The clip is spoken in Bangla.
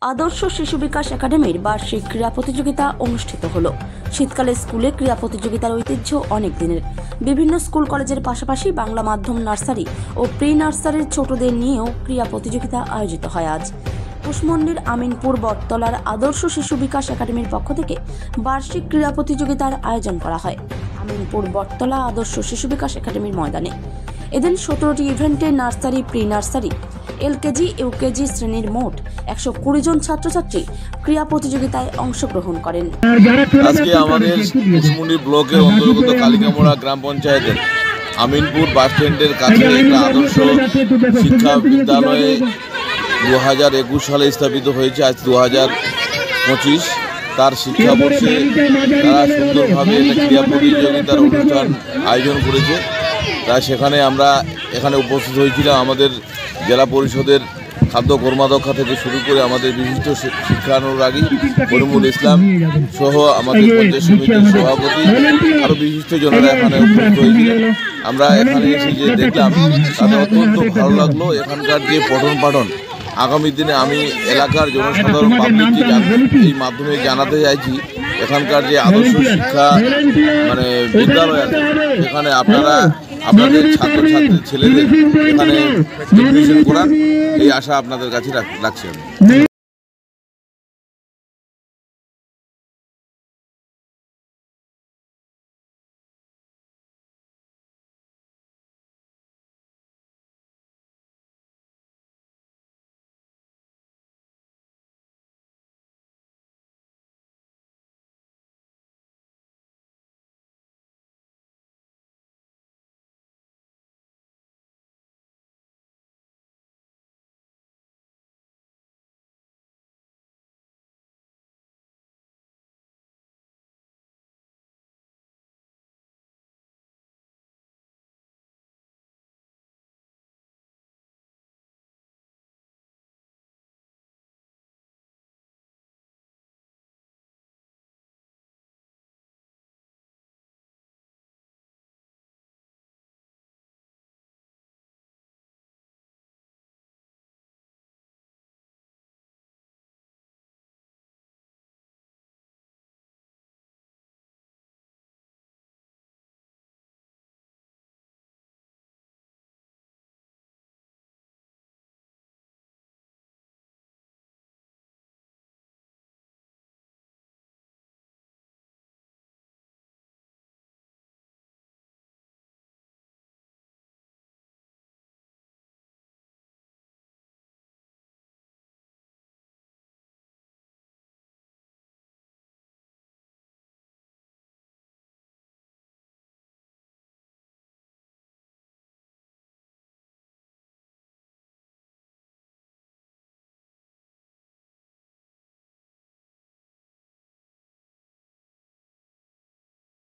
আদর্শ শিশু বিকাশ একাডেমির বার্ষিক ক্রীড়া প্রতিযোগিতা অনুষ্ঠিত হলো। শীতকালে স্কুলে ক্রীড়া প্রতিযোগিতার ঐতিহ্য অনেক দিনের। বিভিন্ন স্কুল কলেজের পাশাপাশি বাংলা মাধ্যম নার্সারি ও প্রি নার্সারির ছোটদের নিয়েও ক্রীড়া প্রতিযোগিতা আয়োজিত হয়। আজ কুশমন্ডির আমিনপুর বটতলার আদর্শ শিশু বিকাশ একাডেমির পক্ষ থেকে বার্ষিক ক্রীড়া প্রতিযোগিতার আয়োজন করা হয় আমিনপুর বটতলা আদর্শ শিশু বিকাশ একাডেমির ময়দানে। এদিন 17টি ইভেন্টে nursery, pre nursery, LKG, UKG শ্রেণীর মোট 120 জন ছাত্রছাত্রী ক্রীড়া প্রতিযোগিতায় অংশগ্রহণ করেন। আজকে আমাদের কুশমন্ডি ব্লকের অন্তর্গত কালিকামোড়া গ্রাম পঞ্চায়েতের আমিনপুর বাস স্ট্যান্ডের কাছে একটা আদর্শ শিক্ষা বিদ্যালয়ে 2021 সালে স্থাপিত হয়েছে। আজ 2025 তার শিক্ষাবর্ষে তারা সুন্দরভাবে একটা ক্রীড়া প্রতিযোগিতার অনুষ্ঠান আয়োজন করেছে। তাই সেখানে আমরা এখানে উপস্থিত হয়েছিলাম আমাদের জেলা পরিষদের খাদ্য কর্মাধ্যক্ষ থেকে শুরু করে আমাদের বিশিষ্ট শিক্ষানুরাগী করিমুল ইসলাম সহ আমাদের পঞ্চায়েত সমিতির সভাপতি আরও বিশিষ্ট জনেরা এখানে উপস্থিত হয়েছিলেন। আমরা এখানে এসে যে দেখলাম তাদের অত্যন্ত ভালো লাগলো। এখানকার যে পঠন পাঠন আগামী দিনে আমি এলাকার জনসাধারণ পাবলিককে এই মাধ্যমে জানাতে চাইছি, এখানকার যে আদর্শ শিক্ষা বিদ্যালয় আছে সেখানে আপনারা আপনাদের ছাত্রছাত্রী ছেলেদের এখানে এডমিশন করান, এই আশা আপনাদের কাছে রাখছি আমি।